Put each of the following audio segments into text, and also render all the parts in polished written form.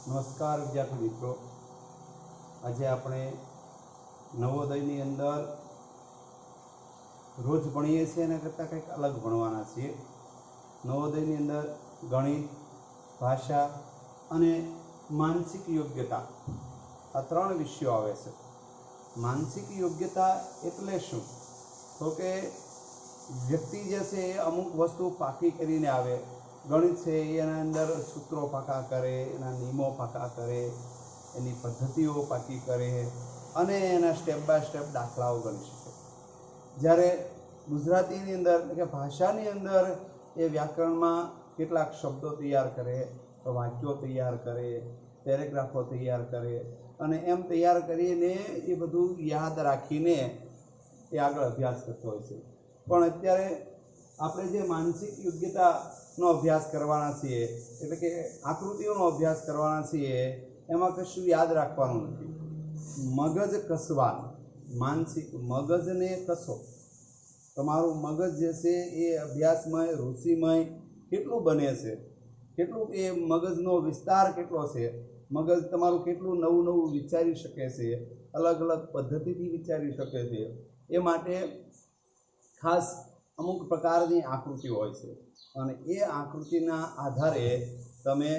નમસ્કાર વિદ્યાર્થી મિત્રો, આજે આપણે નવોદયની અંદર રોજ ભણીએ છીએ એના કરતાં કંઈક અલગ ભણવાના છીએ. નવોદયની અંદર ગણિત, ભાષા અને માનસિક યોગ્યતા આ ત્રણ વિષયો આવે છે. માનસિક યોગ્યતા એટલે શું? તો કે વ્યક્તિ જે છે એ અમુક વસ્તુ પાકી કરીને આવે. ગણિત છે એના અંદર સૂત્રો પાકા કરે, એના નિયમો પાકા કરે, એની પદ્ધતિઓ પાકી કરે અને એના સ્ટેપ બાય સ્ટેપ દાખલાઓ ગણી શકે. જ્યારે ગુજરાતીની અંદર એટલે કે ભાષાની અંદર એ વ્યાકરણમાં કેટલાક શબ્દો તૈયાર કરે, વાક્યો તૈયાર કરે, પેરેગ્રાફો તૈયાર કરે અને એમ તૈયાર કરીને એ બધું યાદ રાખીને એ આગળ અભ્યાસ કરતો હોય છે. પણ અત્યારે આપણે જે માનસિક યોગ્યતાનો અભ્યાસ કરવાના છીએ, એટલે કે આકૃતિઓનો અભ્યાસ કરવાના છીએ, એમાં કશું યાદ રાખવાનું નથી. મગજ કસવાનું, માનસિક મગજને કસો. તમારું મગજ જે છે એ અભ્યાસમય, રુચિમય કેટલું બને છે, કેટલું એ મગજનો વિસ્તાર કેટલો છે, મગજ તમારું કેટલું નવું નવું વિચારી શકે છે, અલગ અલગ પદ્ધતિથી વિચારી શકે છે. એ માટે ખાસ અમુક પ્રકારની આકૃતિ હોય છે અને એ આકૃતિના આધારે તમે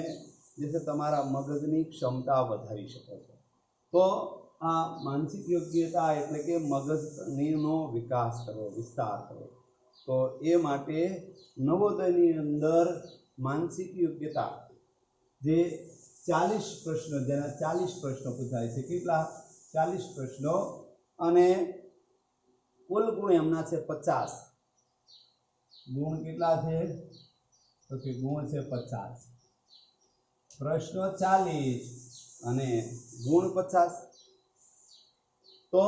જે છે તમારા મગજની ક્ષમતા વધારી શકો છો. તો આ માનસિક યોગ્યતા એટલે કે મગજનો વિકાસ કરવો, વિસ્તાર કરવો. તો એ માટે નવોદયની અંદર માનસિક યોગ્યતા જે 40 પ્રશ્નો, જેના 40 પ્રશ્નો પૂછાય છે. કેટલા? 40 પ્રશ્નો અને કુલ ગુણ એમના છે 50. ગુણ કેટલા છે? તો કે ગુણ છે 50. પ્રશ્નો 40 અને ગુણ 50. તો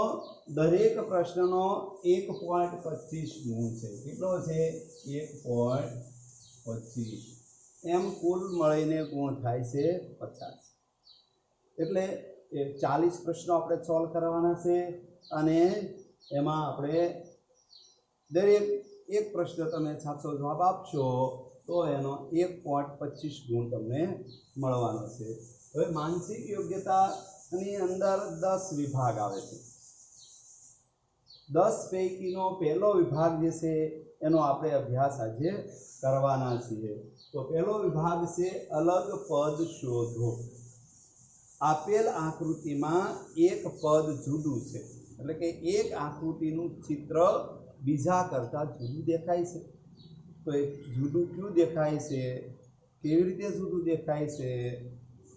દરેક પ્રશ્નનો 1.25 ગુણ છે. કેટલો છે? 1.25. એમ કુલ મળીને ગુણ થાય છે 50. એટલે એ 40 પ્રશ્નો આપણે સોલ્વ કરવાના છે અને એમાં આપણે દરેક એક પ્રશ્ન તમે સાચો જવાબ આપશો તો એનો 1.25 ગુણ તમને મળવાનો છે. હવે માનસિક યોગ્યતાની અંદર 10 વિભાગ આવે છે. 10 પૈકીનો પહેલો વિભાગ જે છે એનો આપણે અભ્યાસ આજે કરવાના છીએ. તો પહેલો વિભાગ છે અલગ પદ શોધો. આપેલ આકૃતિમાં એક પદ જુદું છે, એટલે કે એક આકૃતિનું ચિત્ર બીજા કરતાં જુદું દેખાય છે. તો એ જુદું ક્યું દેખાય છે, કેવી રીતે જુદું દેખાય છે,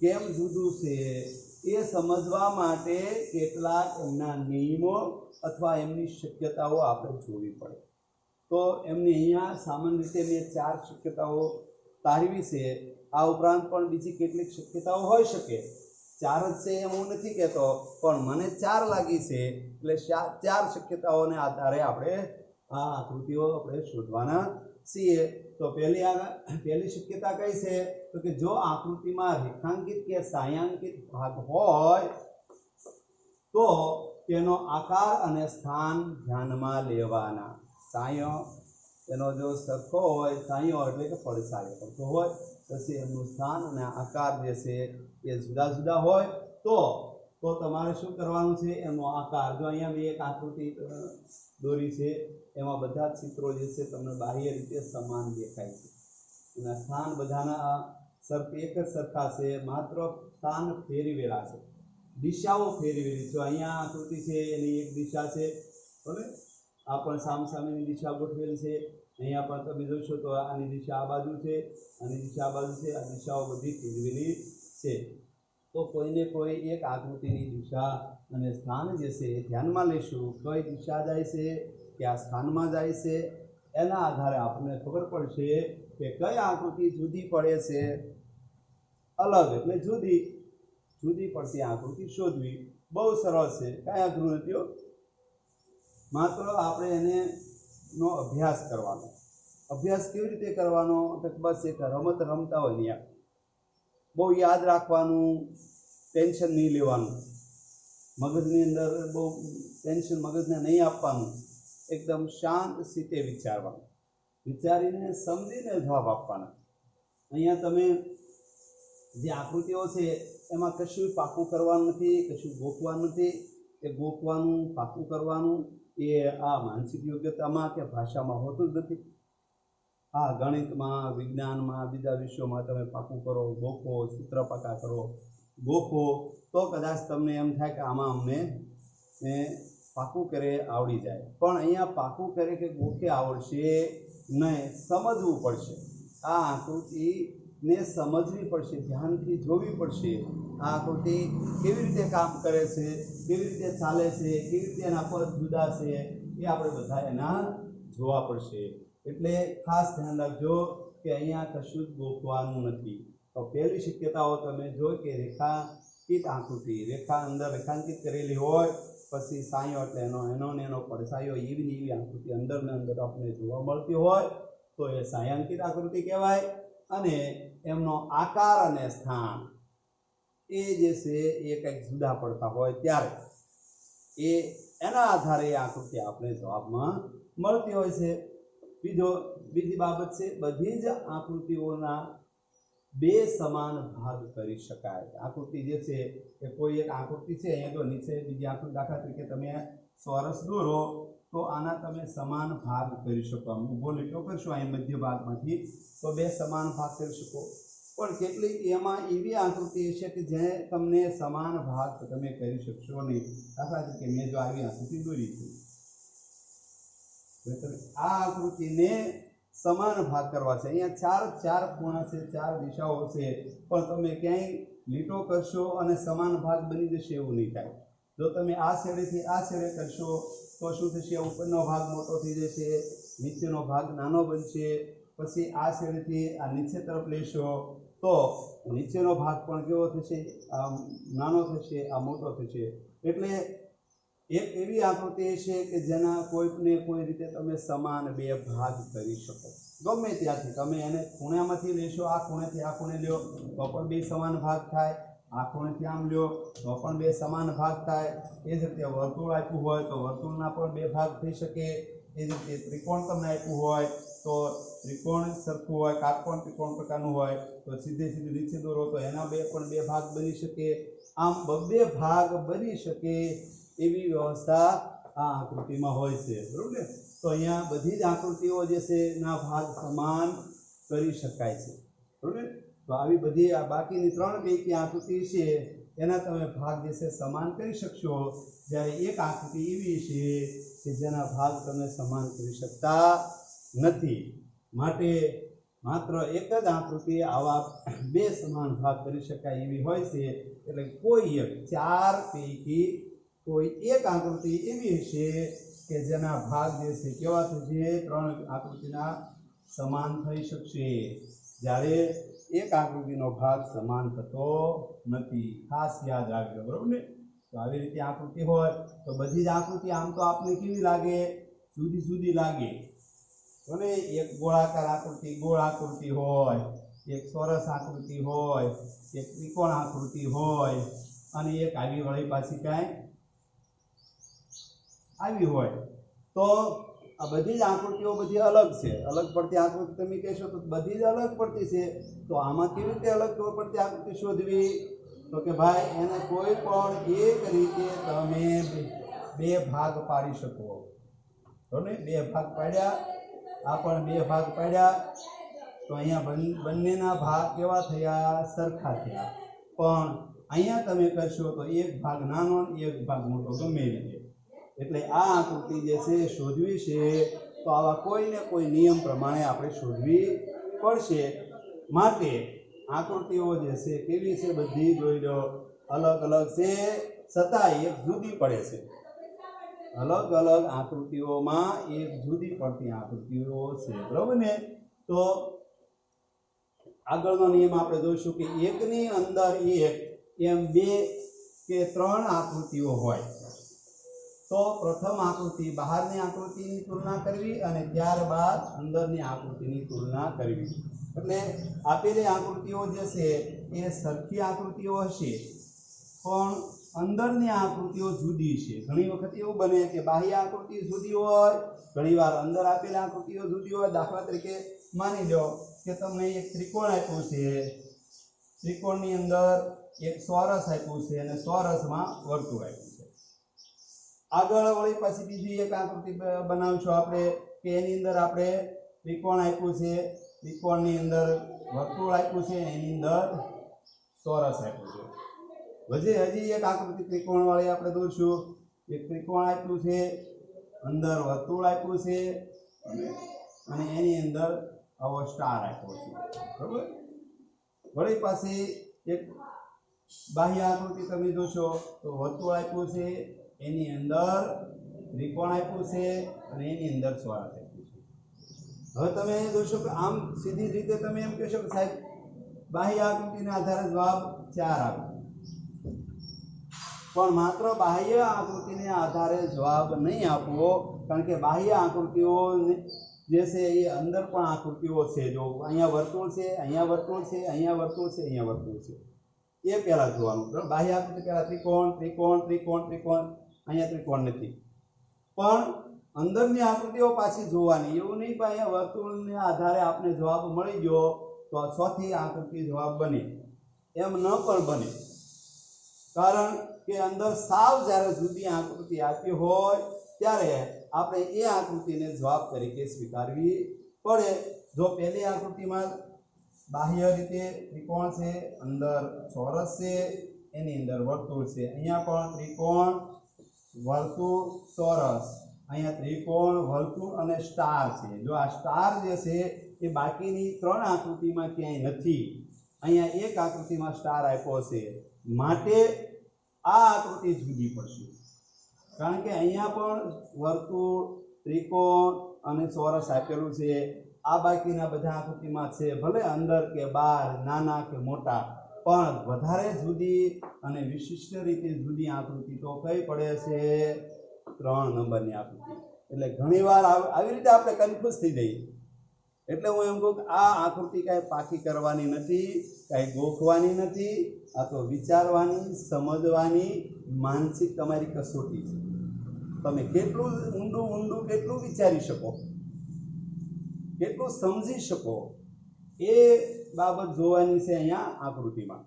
કેમ જુદું છે, એ સમજવા માટે કેટલાક એમના નિયમો અથવા એમની શક્યતાઓ આપણે જોવી પડે. તો એમની અહીંયા સામાન્ય રીતે મેં 4 શક્યતાઓ તારવી છે. આ ઉપરાંત પણ બીજી કેટલીક શક્યતાઓ હોઈ શકે. 4 જ છે એમ હું નથી કહેતો, પણ મને 4 લાગી છે. એટલે 4 શક્યતાઓને આધારે આપણે આ આકૃતિઓ આપણે શોધવાના છીએ. તો પહેલી શક્યતા કઈ છે? તો કે જો આકૃતિમાં રેખાંકિત કે છાયાંકિત ભાગ હોય તો તેનો આકાર અને સ્થાન ધ્યાનમાં લેવાના. છાંયો એનો જો સરખો હોય, છાંયો એટલે કે પડછાયો સરખો હોય, પછી એમનું સ્થાન અને આકાર જે છે એ જુદા જુદા હોય તો તમારે શું કરવાનું છે? એનો આકાર, જો અહીંયા મેં એક આકૃતિ દોરી છે, એમાં બધા ચિત્રો જે છે તમને બાહ્ય રીતે સમાન દેખાય છે. એના સ્થાન બધાના એક જ સરખા છે, માત્ર સ્થાન ફેરવેલા છે, દિશાઓ ફેરવેલી છે. અહીંયા આકૃતિ છે એની એક દિશા છે, બરાબર? આ પણ સામસામેની દિશા ગોઠવેલી છે. અહીંયા પણ તમે જોશો તો આની દિશા આ બાજુ છે, આની દિશા આ બાજુ છે. આ દિશાઓ બધી ફેરવેલી છે. તો કોઈને કોઈ એક આકૃતિની દિશા અને સ્થાન જે છે એ ધ્યાનમાં લઈશું. કઈ દિશા જાય છે, કયા સ્થાનમાં જાય છે, એના આધારે આપણને ખબર પડશે કે કઈ આકૃતિ જુદી પડે છે. અલગ એટલે જુદી પડતી આકૃતિ શોધવી બહુ સરળ છે, કઈ અઘરું નથી. માત્ર આપણે એને નો અભ્યાસ કરવાનો. અભ્યાસ કેવી રીતે કરવાનો? બસ એક રમત રમતા હોય ને, બહુ યાદ રાખવાનું, ટેન્શન નહીં લેવાનું, મગજની અંદર બહુ ટેન્શન મગજને નહીં આપવાનું, એકદમ શાંત સ્થિતે વિચારવાનું, વિચારીને સમજીને જવાબ આપવાના. અહીંયા તમે જે આકૃતિઓ છે એમાં કશું પાકું કરવાનું નથી, કશું ગોખવાનું નથી. એ ગોખવાનું પાકું કરવાનું એ આ માનસિક યોગ્યતામાં કે ભાષામાં હોતું જ નથી. હા, ગણિતમાં, વિજ્ઞાનમાં, બીજા વિષયોમાં તમે પાકું કરો, ગોખો, સૂત્ર પાકા કરો, ગોખો, તો કદાચ તમને એમ થાય કે આમાં અમને પાકું કરે આવડી જાય. પણ અહીંયા પાકું કરે કે ગોખે આવડશે નહીં, સમજવું પડશે. આ આકૃતિને સમજવી પડશે, ધ્યાનથી જોવી પડશે. આ આકૃતિ કેવી રીતે કામ કરે છે, કેવી રીતે ચાલે છે, કેવી રીતે એના પદ જુદા છે, એ આપણે બધા એના જોવા પડશે. એટલે ખાસ ધ્યાન રાખજો કે અહીંયા કશું જ ગોખવાનું નથી. તો પહેલી શક્યતાઓ તમે જો કે રેખાંકિત આકૃતિ, રેખા અંદર રેખાંકિત કરેલી હોય, પછી સાયો એટલે એનો પડછાયો, એવી ને એવી આકૃતિ અંદર ને અંદર આપણે જોવા મળતી હોય તો એ સાಯಾಂકિત આકૃતિ કહેવાય. અને એમનો આકાર અને સ્થાન એ જે છે એ કંઈક જુદા પડતા હોય ત્યારે એના આધારે એ આકૃતિ આપણે જવાબમાં મળતી હોય છે. બીજી બાબત છે, બધી જ આકૃતિઓના બે સમાન ભાગ કરી શકાય. આકૃતિ જે છે એ કોઈ એક આકૃતિ છે, અહીંયા જો નીચે બીજી આકૃતિ, દાખલા તરીકે તમે ચોરસ દોરો તો આના તમે સમાન ભાગ કરી શકો. ઊભો લીટો કરશો અહીં મધ્ય ભાગમાંથી તો બે સમાન ભાગ કરી શકો. પણ કેટલીક એમાં એવી આકૃતિ છે કે જે તમને સમાન ભાગ તમે કરી શકશો નહીં. દાખલા તરીકે મેં જો આવી આકૃતિ દોરી છે, આ આકૃતિને સમાન ભાગ કરવા છે. અહીંયા ચાર ખૂણા છે, ચાર દિશાઓ છે, પણ તમે ક્યાંય લીટો કરશો અને સમાન ભાગ બની જશે એવું નહીં થાય. જો તમે આ છેડેથી આ છેડે કરશો તો શું થશે? ઉપરનો ભાગ મોટો થઈ જશે, નીચેનો ભાગ નાનો બનશે. પછી આ છેડેથી આ નીચે તરફ લેશો તો નીચેનો ભાગ પણ કેવો થશે? આ નાનો થશે, આ મોટો થશે. એટલે એક એવી આકૃતિ છે કે જેના કોઈને કોઈ રીતે તમે સમાન બે ભાગ કરી શકો. ગમે ત્યાંથી તમે એને ખૂણામાંથી લેશો, આ ખૂણેથી આ ખૂણે લ્યો તો પણ બે સમાન ભાગ થાય, આ ખૂણેથી આમ લ્યો તો પણ બે સમાન ભાગ થાય. એ જ રીતે વર્તુળ આપ્યું હોય તો વર્તુળના પણ બે ભાગ થઈ શકે. એ જ રીતે ત્રિકોણ તમને આપ્યું હોય તો ત્રિકોણ સરખું હોય, કાટકોણ ત્રિકોણ પ્રકારનું હોય તો સીધે સીધું નીચે દોરો તો એના પણ બે ભાગ બની શકે. આમ બબ્બે ભાગ બની શકે એવી વ્યવસ્થા આ આકૃતિમાં હોય છે, બરોબર ને? તો અહીંયા બધી જ આકૃતિઓ જે છે એના ભાગ સમાન કરી શકાય છે, બરોબર ને? તો આવી બધી આ બાકીની ત્રણ પૈકી આકૃતિ છે એના તમે ભાગ જે છે સમાન કરી શકશો. જ્યારે એક આકૃતિ એવી છે કે જેના ભાગ તમે સમાન કરી શકતા નથી. માટે માત્ર એક જ આકૃતિ આવા બે સમાન ભાગ કરી શકાય એવી હોય છે. એટલે કોઈ એક ચાર પૈકી કોઈ એક આકૃતિ એવી છે કે જેના ભાગ જે છે કેવા થશે? ત્રણ આકૃતિના સમાન થઈ શકશે. જ્યારે એક આકૃતિનો ભાગ સમાન થતો નથી. ખાસ યાદ રાખજો, બરોબર ને? તો આવી રીતે આકૃતિ હોય તો બધી જ આકૃતિ આમ તો આપને કેવી લાગે? જુદી જુદી લાગે. અને એક ગોળાકાર આકૃતિ ગોળ આકૃતિ હોય, એક ચોરસ આકૃતિ હોય, એક ત્રિકોણ આકૃતિ હોય, અને એક આવી વળી પાછી કાંઈ આવી હોય. તો આ બધી જ આકૃતિઓ બધી અલગ છે. અલગ પડતી આકૃતિ તમે કહેશો તો બધી જ અલગ પડતી છે. તો આમાં કેવી રીતે અલગ પડતી આકૃતિ શોધવી? તો કે ભાઈ એને કોઈ પણ એક રીતે તમે બે ભાગ પાડી શકો. તો ને બે ભાગ પાડ્યા, આ પણ બે ભાગ પાડ્યા તો અહીંયા બંનેના ભાગ કેવા થયા? સરખા થયા. પણ અહીંયા તમે કરશો તો એક ભાગ નાનો એક ભાગ મોટો ગમે રીતે. એટલે આ આકૃતિ જે છે શોધવી છે તો આવા કોઈને કોઈ નિયમ પ્રમાણે આપણે શોધવી પડશે. માટે આકૃતિઓ જે છે કેવી છે? બધી જોઈ લો અલગ અલગ છે, છતાં એક જુદી પડે છે. અલગ અલગ આકૃતિઓમાં એક જુદી પડતી આકૃતિઓ છે, બરોબર ને? તો આગળનો નિયમ આપણે જોઈશું કે એકની અંદર એક એમ બે કે ત્રણ આકૃતિઓ હોય તો પ્રથમ આકૃતિ બહારની આકૃતિની તુલના કરવી અને ત્યારબાદ અંદરની આકૃતિની તુલના કરવી. એટલે આપેલી આકૃતિઓ જે છે એ સરખી આકૃતિઓ હશે પણ અંદરની આકૃતિઓ જુદી છે. ઘણી વખત એવું બને કે બાહ્ય આકૃતિ જુદી હોય, ઘણીવાર અંદર આપેલી આકૃતિઓ જુદી હોય. દાખલા તરીકે માની લો કે તમને એક ત્રિકોણ આપ્યું છે, ત્રિકોણની અંદર એક ચોરસ આપ્યું છે અને ચોરસમાં વર્તુળ આપ્યું છે। આગળ વળી પાછી બીજી એક આકૃતિ બનાવશું આપણે કે એની અંદર આપણે ત્રિકોણ આપ્યું છે, ત્રિકોણની અંદર વર્તુળ આપ્યું છે, એની અંદર ચોરસ આપ્યું છે। હજી એક આકૃતિ ત્રિકોણ વાળી આપણે દોરશું। એક ત્રિકોણ આપ્યું છે, અંદર વર્તુળ આપ્યું છે અને એની અંદર આવો સ્ટાર આપ્યો છે, બરાબર। વળી પાછી એક બાહ્ય આકૃતિ તમે જોશો તો વર્તુળ આપ્યું છે, એની અંદર ત્રિકોણ આપ્યું છે અને એની અંદર ચોરસ આપ્યું છે। હવે તમે જોશો કે આમ સીધી રીતે તમે એમ કહેશો કે સાહેબ બાહ્ય આકૃતિના આધારે જવાબ 4 આવે, પણ માત્ર બાહ્ય આકૃતિને આધારે જવાબ નહીં આપવો, કારણ કે બાહ્ય આકૃતિઓ જે છે એ અંદર પણ આકૃતિઓ છે। જો અહીંયા વર્તુળ છે, અહીંયા વર્તુળ છે, અહીંયા વર્તુળ છે, અહીંયા વર્તુળ છે, એ પહેલા જોવાનું। બાહ્ય આકૃતિ પહેલા ત્રિકોણ ત્રિકોણ ત્રિકોણ ત્રિકોણ, અહીંયા ત્રિકોણ નથી, પણ અંદરની આકૃતિઓ પાછી જોવાની। એવું નહીં કે અહીંયા વર્તુળને આધારે આપને જવાબ મળી ગયો તો ચોથી આકૃતિ જવાબ બને, એમ ન પણ બને। કારણ કે અંદર સાવ જ્યારે જુદી આકૃતિ આપી હોય ત્યારે આપણે એ આકૃતિને જવાબ તરીકે સ્વીકારવી પડે। જો પહેલી આકૃતિમાં બાહ્ય રીતે ત્રિકોણ છે, અંદર ચોરસ છે, એની અંદર વર્તુળ છે, અહીંયા પણ ત્રિકોણ વર્તુળ ચોરસ, અહીંયા ત્રિકોણ વર્તુળ અને સ્ટાર છે। જો આ સ્ટાર જે છે એ બાકીની 3 આકૃતિમાં ક્યાંય નથી, અહીંયા એક આકૃતિમાં સ્ટાર આપ્યો છે, માટે આ આકૃતિ જુદી પડશે। કારણ કે અહીંયા પણ વર્તુળ ત્રિકોણ અને ચોરસ આપેલું છે, આ બાકીના બધા આકૃતિમાં છે, ભલે અંદર કે બહાર, નાના કે મોટા, પણ વધારે જુદી અને વિશિષ્ટ રીતે જુદી આકૃતિ તો કઈ પડે છે? 3 નંબરની આકૃતિ। એટલે ઘણીવાર આવી રીતે આપણે કન્ફ્યુઝ થઈ જઈએ। એટલે હું એમ કહું કે આ આકૃતિ કાંઈ પાકી કરવાની નથી, કાંઈ ગોખવાની નથી, આ તો વિચારવાની, સમજવાની માનસિક તમારી કસોટી છે। તમે કેટલું ઊંડું કેટલું વિચારી શકો, કેટલું સમજી શકો, એ બાબત જોવાની છે અહીંયા આકૃતિમાં।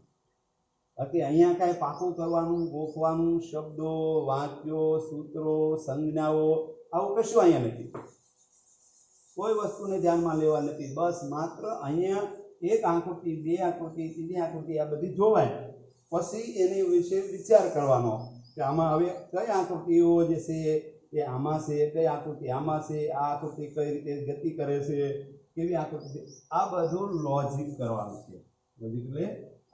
બાકી અહીંયા કાંઈ પાકું કરવાનું, ગોખવાનું, શબ્દો, વાક્યો, સૂત્રો, સંજ્ઞાઓ આવું કશું અહીંયા નથી। કોઈ વસ્તુને ધ્યાનમાં લેવા નથી, બસ માત્ર અહીંયા એક આકૃતિ, 2 આકૃતિ, 3જી આકૃતિ આ બધી જોવાય, પછી એની વિશે વિચાર કરવાનો કે આમાં હવે કઈ આકૃતિઓ જે છે એ આમાં છે, કઈ આકૃતિ આમાં છે, આ આકૃતિ કઈ રીતે ગતિ કરે છે, કેવી આકૃતિ છે, આ બધું લોજિક કરવાનું છે। લોજિક એટલે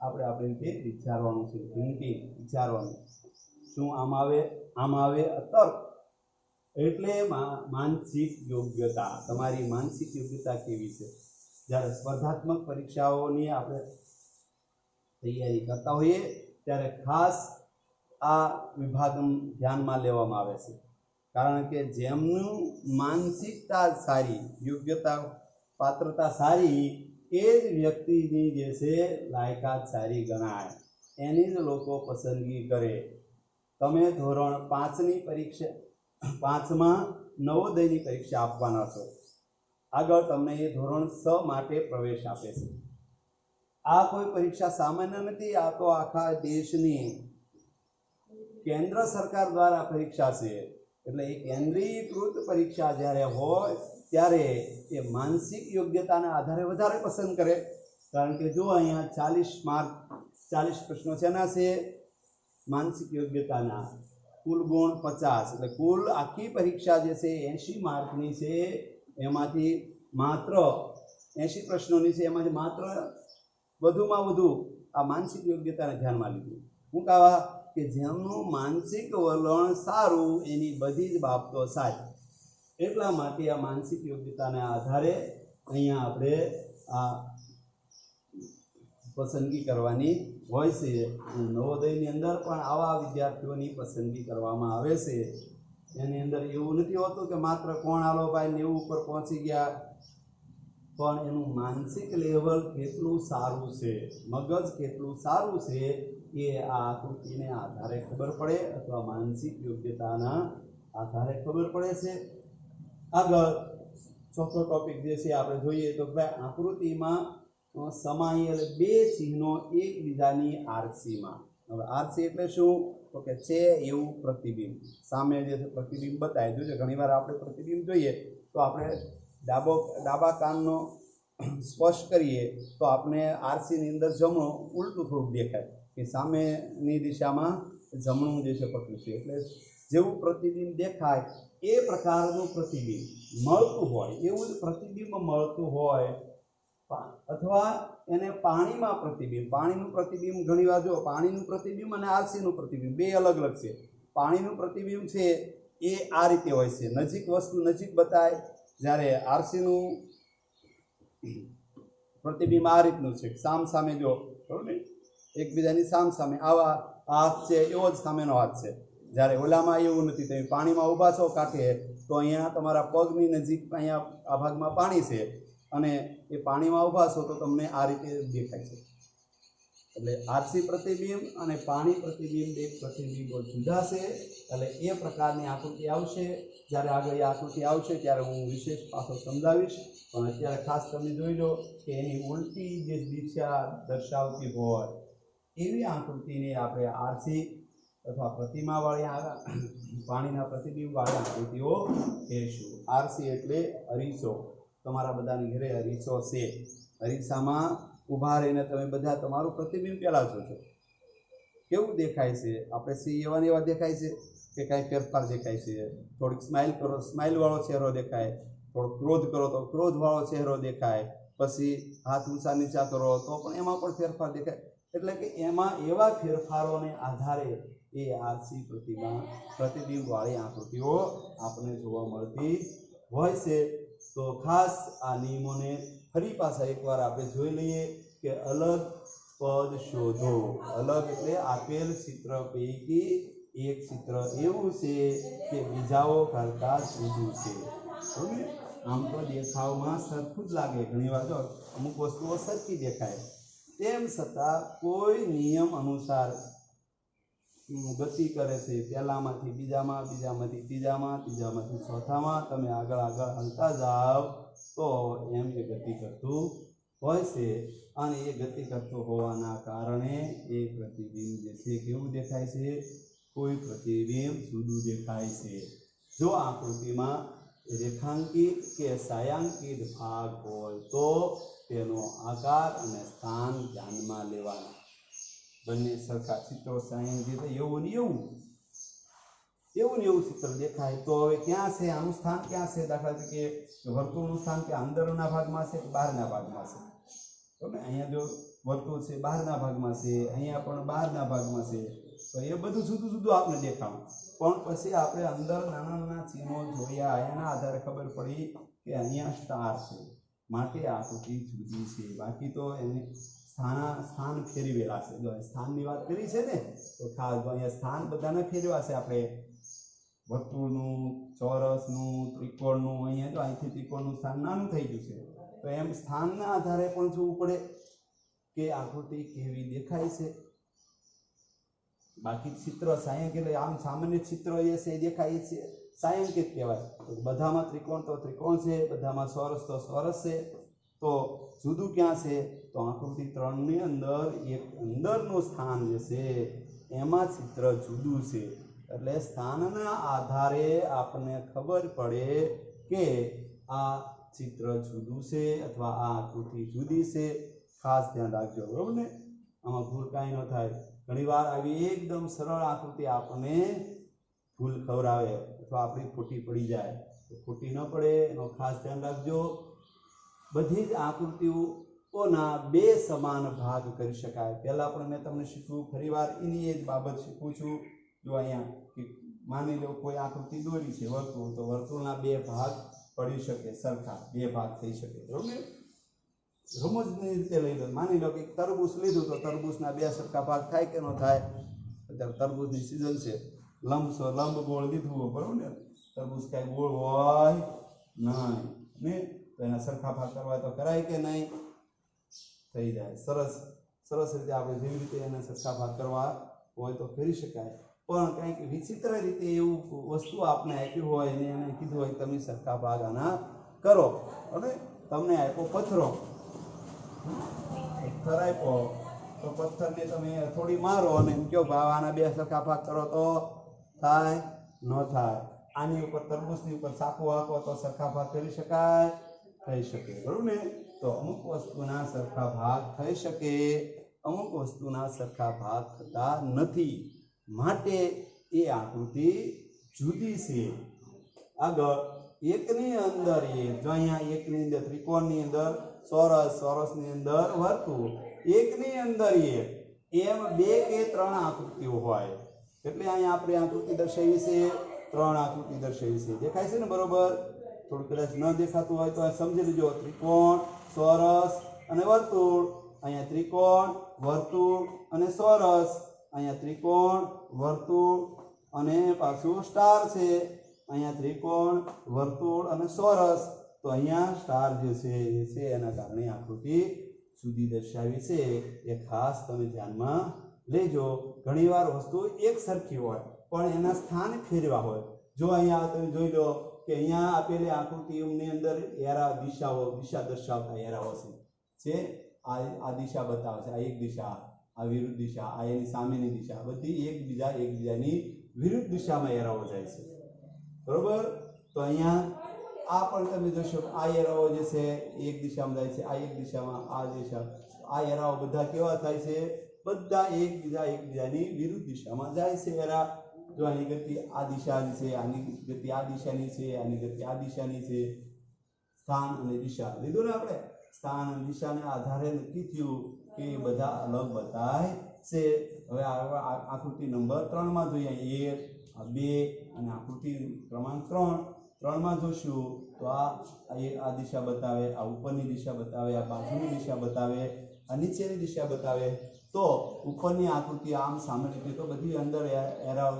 આપણે આપણી રીતે વિચારવાનું છે, થિંકિંગ, વિચારવાનું, શું આમ આવે તર્ક। એટલે માનસિક યોગ્યતા, તમારી માનસિક યોગ્યતા કેવી છે? જ્યારે સ્પર્ધાત્મક પરીક્ષાઓની આપણે તૈયારી કરતા હોઈએ ત્યારે ખાસ આ વિભાગ ધ્યાનમાં લેવામાં આવે છે। કારણ કે જેમનું માનસિકતા સારી, યોગ્યતા પાત્રતા સારી, એ જ વ્યક્તિની જે છે લાયકાત સારી ગણાય, એની જ લોકો પસંદગી કરે। તમે ધોરણ 5ની પરીક્ષા, 5માં નવોદયની પરીક્ષા આપવાના છો, આગળ તમને એ ધોરણ 6 માટે પ્રવેશ આપે છે। આ કોઈ પરીક્ષા સામાન્ય નથી, આ તો આખા દેશની કેન્દ્ર સરકાર દ્વારા પરીક્ષા છે। એટલે એ કેન્દ્રીયકૃત પરીક્ષા જ્યારે હોય ત્યારે એ માનસિક યોગ્યતાના આધારે વધારે પસંદ કરે। કારણ કે જો અહીંયા 40 માર્ક, 40 પ્રશ્નો શેના છે? માનસિક યોગ્યતાના। કુલ ગુણ 50, એટલે કુલ આખી પરીક્ષા જે છે 80 માર્કની છે, એમાંથી માત્ર 80 પ્રશ્નોની છે, એમાંથી માત્ર વધુમાં વધુ આ માનસિક યોગ્યતાને ધ્યાનમાં લીધું। હું કહેવા કે જેમનું માનસિક વલણ સારું એની બધી જ બાબતો સારી, એટલા માટે આ માનસિક યોગ્યતાના આધારે અહીંયા આપણે આ પસંદગી કરવાની હોય છે। નવોદયની અંદર પણ આવા વિદ્યાર્થીઓની પસંદગી કરવામાં આવે છે। એની અંદર એવું નથી હોતું કે માત્ર કોણ આલો ભાઈ 90 ઉપર પહોંચી ગયા, પણ એનું માનસિક લેવલ કેટલું સારું છે, મગજ કેટલું સારું છે, એ આ આકૃતિને આધારે ખબર પડે, અથવા માનસિક યોગ્યતાના આધારે ખબર પડે છે। આગળ ચોથો ટોપિક જે છે આપણે જોઈએ તો ભાઈ આકૃતિમાં સમાયેલ બે ચિહ્નો એકબીજાની આરસીમાં. હવે આરસી એટલે શું? તો કે છે એવું પ્રતિબિંબ. સામે જે પ્રતિબિંબ બતાય. જોજો ઘણીવાર આપણે પ્રતિબિંબ જોઈએ તો આપણે ડાબા કાનનો સ્પર્શ કરીએ તો આપણે આરસીની અંદર જમણું ઉલટું થોડુંક દેખાય કે સામેની દિશામાં જમણું જે છે પકડ્યું છે. એટલે જેવું પ્રતિબિંબ દેખાય એ પ્રકારનું પ્રતિબિંબ મળતું હોય, એવું જ પ્રતિબિંબ મળતું હોય, અથવા એને પાણીમાં પ્રતિબિંબ. પાણીનું પ્રતિબિંબ ઘણીવાર જો પાણીનું પ્રતિબિંબ અને આરસીનું પ્રતિબિંબ બે અલગ અલગ છે. પાણીનું પ્રતિબિંબ છે એ આ રીતે હોય છે, નજીક વસ્તુ નજીક બતાય, જ્યારે આરસીનું પ્રતિબિંબ આ રીતનું છે, સામ સામે જો, બરોબર ને, એકબીજાની સામ સામે. આવા હાથ છે એવો જ સામેનો હાથ છે. જ્યારે ઓલામાં એવું નથી. તમે પાણીમાં ઊભા છો કાંઠે તો અહીંયા તમારા પગની નજીક અહીંયા આ ભાગમાં પાણી છે અને એ પાણીમાં ઊભા છો તો તમને આ રીતે દેખાય છે. એટલે આરસી પ્રતિબિંબ અને પાણી પ્રતિબિંબ એક પ્રતિબિંબો જુદા છે. એટલે એ પ્રકારની આકૃતિ આવશે. જ્યારે આગળ એ આકૃતિ આવશે ત્યારે હું વિશેષ પાછો સમજાવીશ. પણ અત્યારે ખાસ તમે જોઈ લો કે એની ઉલટી જે દિશા દર્શાવતી હોય એવી આકૃતિને આપણે આરસી અથવા પ્રતિમાવાળી પાણીના પ્રતિબિંબવાળી આકૃતિઓ કહેશું. આરસી એટલે અરીસો. તમારા બધાની ઘરે અરીસો છે. અરીસામાં ઊભા રહીને તમે બધા તમારું પ્રતિબિંબ પહેલાં જોજો. કેવું દેખાય છે? આપણે સી એવા ને એવા દેખાય છે કે કાંઈ ફેરફાર દેખાય છે? થોડીક સ્માઇલ કરો, સ્માઇલવાળો ચહેરો દેખાય. થોડોક ક્રોધ કરો તો ક્રોધવાળો ચહેરો દેખાય. પછી હાથ ઊંચા નીચા કરો તો પણ એમાં પણ ફેરફાર દેખાય. એટલે કે એમાં એવા ફેરફારોને આધારે એ આરસી પ્રતિબિંબવાળી આકૃતિઓ આપણને જોવા મળતી હોય છે. તો ખાસ આ નિયમોને ફરી પાછા એકવાર આપણે જોઈ લઈએ કે અલગ પદ શોધો. અલગ એટલે આપેલ ચિત્ર પૈકી એક ચિત્ર એવું છે કે બીજાઓ કરતા જુદું છે. આમ તો દેખાવમાં સરખું જ લાગે. ઘણીવાર જો અમુક વસ્તુઓ સરખી દેખાય, તેમ છતાં કોઈ નિયમ અનુસાર ગતિ કરે છે. પહેલામાંથી બીજામાં, બીજામાંથી ત્રીજામાં, ત્રીજામાંથી ચોથામાં તમે આગળ આગળ હાલતા જાઓ તો એમ એ ગતિ કરતું હોય છે. અને એ ગતિ કરતું હોવાના કારણે એ પ્રતિબિંબ જે છે કેવું દેખાય છે? કોઈ પ્રતિબિંબ જુદું દેખાય છે. જો આકૃતિમાં રેખાંકિત કે છાयांકિત ભાગ હોય તો તેનો આકાર અને સ્થાન ધ્યાનમાં લેવાના. બંને સરખા ચિત્રો છાयांકિત એવું ને એવું ચિત્ર દેખાય તો હવે ક્યાં છે આનું સ્થાન? ક્યાં છે? દાખલા તરીકે વર્તુળનું સ્થાન કે અંદરના ભાગમાં છે કે બહારના ભાગમાં છે? તો ને અહીંયા જો વર્તુળ છે બહારના ભાગમાં છે, અહીંયા પણ બહારના ભાગમાં છે, તો એ બધું જુદું જુદું આપણે દેખાણું. પણ પછી આપણે અંદર નાના નાના ચિહ્નો જોયા, એના આધારે ખબર પડી કે અહીંયા સ્ટાર છે, માટે આકૃતિ જુદી છે. બાકી તો એને સ્થાન ફેરવેલા છે. જો સ્થાનની વાત કરી છે ને તો ખાસ અહીંયા સ્થાન બધાને ફેરવા છે. આપણે વર્તુળનું, ચોરસનું, ત્રિકોણનું, અહીંયા જો અહીંથી ત્રિકોણનું સ્થાન નાનું થઈ ગયું છે. તો એમ સ્થાનના આધારે પણ જોવું પડે કે આકૃતિ કેવી દેખાય છે. બાકી ચિત્ર છાयांકિત આમ સામાન્ય ચિત્ર એ છે દેખાય છે છાयांકિત કહેવાય. બધામાં ત્રિકોણ તો ત્રિકોણ છે, બધામાં ચોરસ તો ચોરસ છે. તો જુદું ક્યાં છે? તો આકૃતિ 3 ની અંદર એક અંદરનું સ્થાન જે છે એમાં ચિત્ર જુદું છે. એટલે સ્થાનના આધારે આપણને ખબર પડે કે આ ચિત્ર જુદું છે અથવા આ આકૃતિ જુદી છે. ખાસ ધ્યાન રાખજો, બરોબર ને? આમાં ભૂલ કાંઈ ન થાય. ઘણીવાર આવી એકદમ સરળ આકૃતિ આપણને ભૂલ ખવડાવે અથવા આપણી ખોટી પડી જાય. તો ખોટી ન પડે એનો ખાસ ધ્યાન રાખજો. બધી જ આકૃતિઓના બે સમાન ભાગ કરી શકાય. પહેલાં પણ મેં તમને શીખવું, ફરીવાર એની એ જ બાબત શીખું છું. જો અહીંયા માની લો કોઈ આકૃતિ દોરી છે વર્તુળ, તો વર્તુળના બે ભાગ પડી શકે, સરખા બે ભાગ થઈ શકે, બરોબર? રમૂજની રીતે લઈ લો. માની લો કે તરબૂચ લીધું તો તરબૂચના બે સરખા ભાગ થાય કે ન થાય? અત્યારે તરબૂચની સિઝન છે. લંબ ગોળ લીધું, બરોબર ને? તરબૂચ કાંઈ ગોળ હોય નહીં ને, તો એના સરખા ભાગ કરવા તો કરાય કે નહીં? થઈ જાય. સરસ રીતે આપણે જેવી રીતે એના સરખા ભાગ કરવા હોય તો કરી શકાય. પણ કંઈક વિચિત્ર રીતે એવું વસ્તુ આપણે આપ્યું હોય ને એને કીધું હોય તમે સરખા ભાગ આના કરો, અને તમને આપ્યો પથરો, પથ્થર આપ્યો તો પથ્થરને તમે થોડી મારો અને એમ કહો ભાવ આના બે સરખા ભાગ કરો તો થાય ન થાય. આની ઉપર તરબૂચની ઉપર સાકુ હાંકો તો સરખા ભાગ કરી શકાય? થઈ શકે, બરોબર ને? તો અમુક વસ્તુના સરખા ભાગ થઈ શકે, અમુક વસ્તુના સરખા ભાગ થતા નથી, માટે એ આકૃતિ જુદી છે. આગળ એકની અંદર એક, જો અહીંયા એકની અંદર ત્રિકોણની અંદર ચોરસ, ચોરસની અંદર વર્તુળ, એકની અંદર એક, એમ બે કે ત્રણ આકૃતિઓ હોય. એટલે અહીંયા આપણે આકૃતિ દર્શાવી છે, ત્રણ આકૃતિ દર્શાવી છે. દેખાય છે ને બરોબર? થોડું કદાચ ન દેખાતું હોય તો સમજી લેજો. ત્રિકોણ, ચોરસ અને વર્તુળ. અહીંયા ત્રિકોણ, વર્તુળ અને ચોરસ. અહીંયા ત્રિકોણ, વર્તુળ અને પાછું સ્ટાર છે. અહીંયા ત્રિકોણ, વર્તુળ અને ચોરસ. તો અહીંયા સ્ટાર જે છે એ છે, એના કારણે આકૃતિ જુદી દર્શાવી છે. એ ખાસ તમે ધ્યાનમાં લેજો. ઘણીવાર વસ્તુ એક સરખી હોય પણ એના સ્થાન ફેરવા હોય. જો અહીંયા તમે જોઈ લો કે અહીંયા આપેલી આકૃતિની અંદર એરા દિશાઓ, દિશા દર્શાવતા એરાઓ છે. આ દિશા બતાવે છે, આ એક દિશા, આ વિરુદ્ધ દિશા, આ એની સામેની દિશા, બધી એકબીજાની વિરુદ્ધ દિશામાં એરાઓ જાય છે, બરોબર? તો અહીંયા આ પણ તમે જોશો આ એરાઓ જે છે એક દિશામાં જાય છે, આ એક દિશામાં, આ દિશા, આ એરાઓ બધા કેવા થાય છે? બધા એકબીજાની વિરુદ્ધ દિશામાં જાય છે એરા. જો આની ગતિ આ દિશાની છે, આની ગતિ આ દિશાની છે, આની ગતિ આ દિશાની છે. સ્થાન અને દિશા લીધું ને આપણે? સ્થાન અને દિશાને આધારે નક્કી થયું કે બધા અલગ બતાય છે. હવે આકૃતિ નંબર 3 માં જોઈએ. 1, 2 અને આકૃતિ ક્રમાંક 3 માં જોશું તો આ દિશા બતાવે, આ ઉપરની દિશા બતાવે, આ બાજુની દિશા બતાવે, આ નીચેની દિશા બતાવે. તો ઉપરની આકૃતિ આમ સામાન્ય રીતે તો બધી અંદર એરા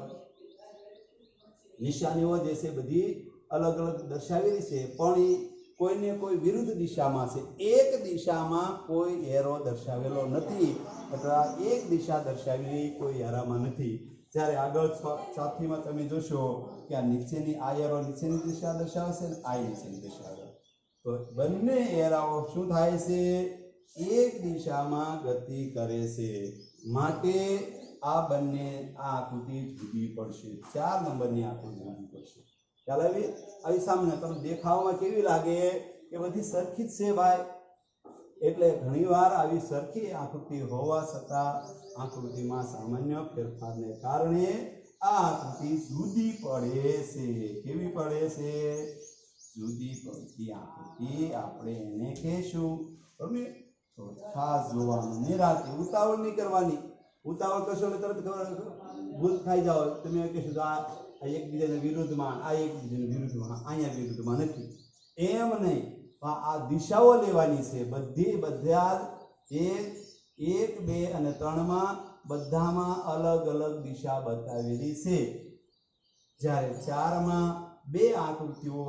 નિશાનીઓ જે છે બધી અલગ અલગ દર્શાવેલી છે, પણ એ કોઈને કોઈ વિરુદ્ધ દિશામાં છે. એક દિશામાં કોઈ એરો દર્શાવેલો નથી, અથવા એક દિશા દર્શાવેલી કોઈ એરામાં નથી. જ્યારે આગળ ચોથીમાં તમે જોશો કે આ નીચેની આ એરો નીચેની દિશા દર્શાવે છે, આ નીચેની દિશા. તો બંને એરાઓ શું થાય છે? એક દિશામાં ગતિ કરે છે, માટે આ બંને આકૃતિ જુદી પડશે. 4 નંબરની આકૃતિ જુદી પડશે. ખ્યાલ આવી સામે તમે દેખાવમાં કેવી લાગે કે બધી સરખી જ છે ભાઈ? એટલે ઘણીવાર આવી સરખી આકૃતિ હોવા છતાં આકૃતિમાં સામાન્ય ફેરફારને કારણે આ આકૃતિ જુદી પડે છે. કેવી પડે છે? જુદી પડતી આકૃતિ આપણે એને કહેશું. બરાબર? તો ખાસ જોવાનું, નિરાંતે, ઉતાવળ નહીં કરવાની. ઉતાવળ કરશો એટલે તરત ભૂલ થઈ જાવ. તમે કહેશો આ એકબીજાના વિરુદ્ધમાં, આ એકબીજાના વિરુદ્ધમાં, અહીંયા વિરુદ્ધમાં નથી, એમ નહીં. આ દિશાઓ લેવાની છે. બધા 1, 2 અને 3 માં બધામાં અલગ અલગ દિશા બતાવેલી છે. જ્યારે 4 માં બે આકૃતિઓ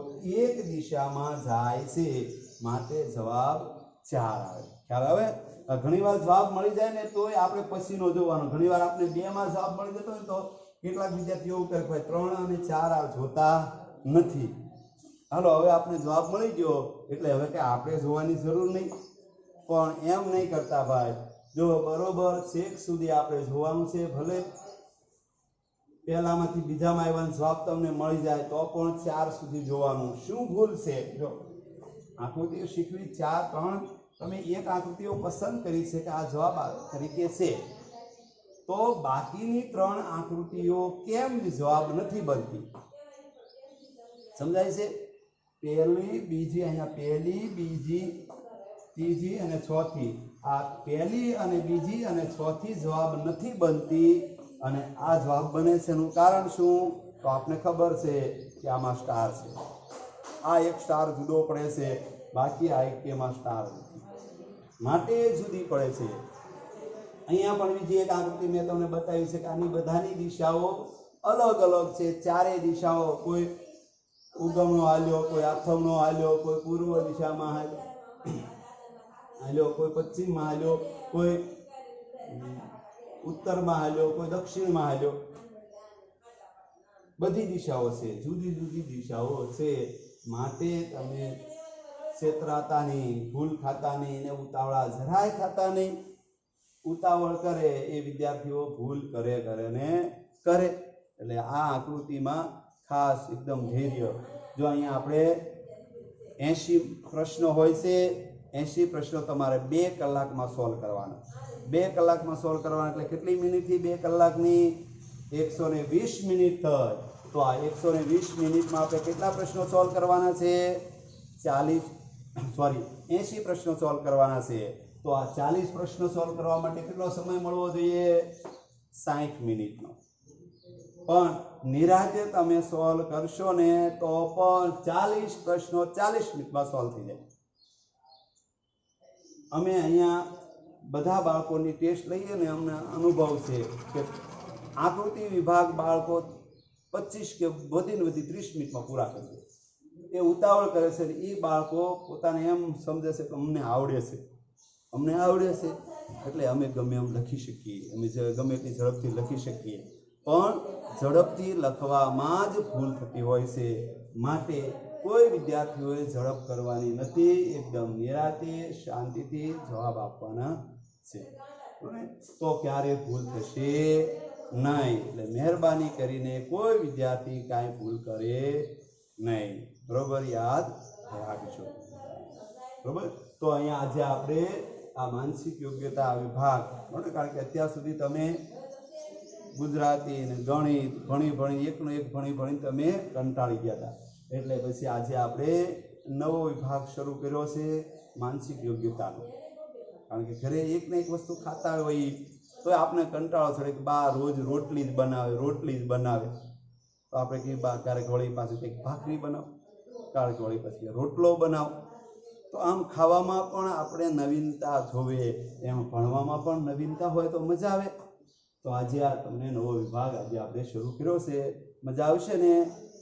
એક દિશામાં જાય છે, માટે જવાબ 4 આવે. ખ્યાલ આવે? ઘણીવાર જવાબ મળી જાય ને તોય આપણે પછી નો જોવાનો. ઘણીવાર આપણે 2 માં જવાબ મળી જતો હોય તો કેટલાક વિદ્યાર્થીઓ એવું કરે 3 અને 4 જોતા નથી. હાલો, હવે આપણે જવાબ મળી ગયો એટલે હવે કે આપણે જોવાની જરૂર નહીં. પણ એમ નહીં કરતા ભાઈ. જો બરોબર છેક સુધી આપણે જોવાનું છે. ભલે પહેલામાંથી બીજામાં આવ્વાનો જવાબ તમને મળી જાય તો પણ 4 સુધી જોવાનું. શું ભૂલ છે? જો આકૃતિઓ શીખવી 4, 3 તમે એક આકૃતિઓ પસંદ કરી છે કે આ જવાબ તરીકે છે, તો બાકીની 3 આકૃતિઓ કેમ જવાબ નથી બનતી? સમજાય છે? પહેલી, બીજી, અહીંયા પહેલી, બીજી, ત્રીજી અને ચોથી. આ પહેલી અને બીજી અને ચોથી જવાબ નથી બનતી અને આ જવાબ બને છે. એનું કારણ શું? તો આપને ખબર છે કે આમાં સ્ટાર છે. આ એક સ્ટાર જુદો પડે છે, બાકી આ એકમાં સ્ટાર નથી, માટે જુદી પડે છે. અહીંયા પણ બીજી એક આકૃતિ મેં તમને બતાવી છે કે આની બધાની દિશાઓ અલગ અલગ છે. ચારેય દિશાઓ, કોઈ ઉગમનો હાલ્યો, કોઈ આથમનો હાલ્યો, કોઈ પૂર્વ દિશામાં હાલ્યો, કોઈ પશ્ચિમમાં હાલ્યો, કોઈ ઉત્તરમાં હાલ્યો, કોઈ દક્ષિણમાં હાલ્યો. બધી દિશાઓ છે, જુદી જુદી દિશાઓ છે, માટે તમે છેતરાતા નહીં, ભૂલ ખાતા નહીં ને ઉતાવળા જરાય થતા નહીં. ઉતાવળ કરે એ વિદ્યાર્થીઓ ભૂલ કરે ને કરે. એટલે આ આકૃતિમાં ખાસ એકદમ ધૈર્ય. જો અહીંયા આપણે 80 પ્રશ્નો હોય છે, 80 પ્રશ્નો તમારે 2 કલાકમાં સોલ્વ કરવાના. 2 કલાકમાં સોલ્વ કરવાના એટલે કેટલી મિનિટથી 2 કલાકની? 120 મિનિટ થાય. તો આ 120 મિનિટમાં આપણે કેટલા પ્રશ્નો સોલ્વ કરવાના છે? 80 પ્રશ્નો સોલ્વ કરવાના છે. તો આ 40 પ્રશ્નો સોલ્વ કરવા માટે કેટલો સમય મળવો જોઈએ? 60 મિનિટનો. પણ નિરાતે તમે સોલ્વ કરશો ને તો પણ 40 પ્રશ્નો 40 મિનિટમાં સોલ્વ થઈ જાય. અમે અહીંયા બધા બાળકોની ટેસ્ટ લઈએ ને અમને અનુભવ છે કે આકૃતિ વિભાગ બાળકો 25 કે વધીને વધી 30 મિનિટમાં પૂરા કરી દે. એ ઉતાવળ કરે છે ને એ બાળકો પોતાને એમ સમજે છે કે અમને આવડે છે એટલે અમે ગમે એમ લખી શકીએ, અમે ગમે એટલી ઝડપથી લખી શકીએ. પણ ઝડપથી લખવામાં જ ભૂલ થતી હોય છે. માટે કોઈ વિદ્યાર્થીઓએ ઝડપ કરવાની નથી. એકદમ નિરાતે શાંતિથી જવાબ આપવાના છે. તો ક્યારેય ભૂલ થશે નહીં. એટલે મહેરબાની કરીને કોઈ વિદ્યાર્થી કાંઈ ભૂલ કરે નહીં. બરોબર? યાદ રાખજો. બરોબર? તો અહીંયા આજે આપણે આ માનસિક યોગ્યતા વિભાગ, કારણ કે અત્યાર સુધી તમે ગુજરાતી અને ગણિત ભણી એકનો એક ભણી તમે કંટાળી ગયા હતા. એટલે પછી આજે આપણે નવો વિભાગ શરૂ કર્યો છે માનસિક યોગ્યતાનો. કારણ કે ઘરે એક ને એક વસ્તુ ખાતા હોય તો આપણે કંટાળો ચડે કે બા રોજ રોટલી જ બનાવે. તો આપણે કહીએ બા ક્યારેક વળી પાછી કંઈક ભાખરી બનાવો, ક્યારેક વળી પછી રોટલો બનાવો. તો આમ ખાવામાં પણ આપણે નવીનતા જોવે, એમ ભણવામાં પણ નવીનતા હોય તો મજા આવે. તો આજે આ તમને નવો વિભાગ આજે આપણે શરૂ કર્યો છે. મજા આવશે ને?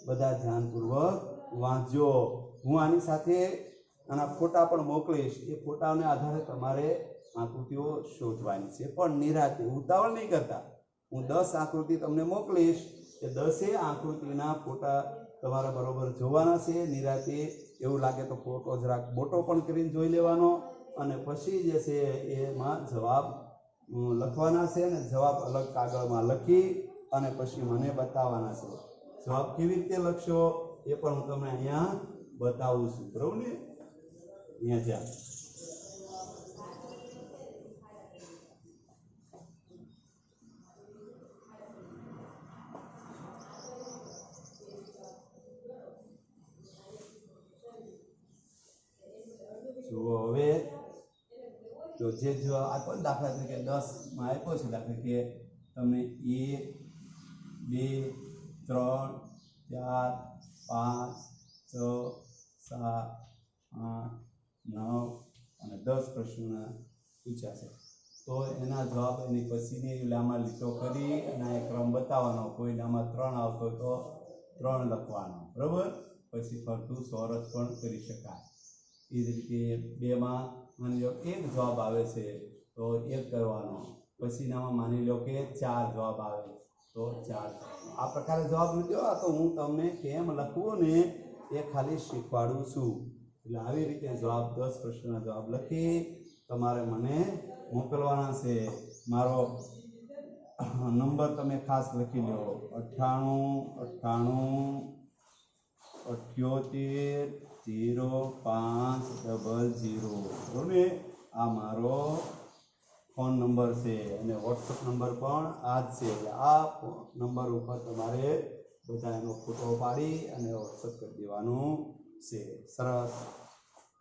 બધા ધ્યાનપૂર્વક વાંચજો. હું આની સાથે આના ફોટા પણ મોકલીશ. એ ફોટાને આધારે તમારે આકૃતિઓ શોધવાની છે, પણ નિરાતે ઉતાવળ નહીં કરતા. હું 10 આકૃતિ તમને મોકલીશ. એ 10 આકૃતિના ફોટા તમારે બરોબર જોવાના છે. નિરાતે એવું લાગે તો ફોટો જરાક મોટો પણ કરીને જોઈ લેવાનો, અને પછી જે છે એમાં જવાબ લખવાના છે ને જવાબ અલગ કાગળમાં લખી અને પછી મને બતાવવાના છે. જવાબ કેવી રીતે લખશો એ પણ હું તમને અહીંયા બતાવું છું. બરોબર ને? અહીંયા જ્યાં જુઓ હવે તો જે જો આપ્યો દાખલા તરીકે 10માં આપ્યો છે દાખલા કે તમને 1 2 3 4 5 6 7 8 9 અને 10 પ્રશ્નોના પૂછ્યા છે. તો એના જવાબ એની પછીની આમાં લીટો કરી અને એ ક્રમ બતાવવાનો. કોઈ આમાં 3 આવતો હોય તો 3 લખવાનો. બરોબર? પછી ફરતું ચોરસ પણ કરી શકાય. એ જ રીતે 2માં માની લો 1 જવાબ આવે છે તો 1 કરવાનો. પછીનામાં માની લો કે 4 જવાબ આવે તો 4. આ પ્રકારે જવાબ લીધો. તો હું તમને કેમ લખવું ને એ ખાલી શીખવાડું છું. એટલે આવી રીતે જવાબ 10 પ્રશ્નોના જવાબ લખી તમારે મને મોકલવાના છે. મારો નંબર તમે ખાસ લખી લો 98 98 78 0500. બરોબર? આ મારો ફોન નંબર છે અને વોટ્સઅપ નંબર પણ આ જ છે. આ નંબર ઉપર તમારે બધા એનો ફોટો પાડી અને વોટ્સઅપ કરી દેવાનું છે. સરસ.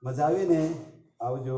મજા આવી ને? આવજો.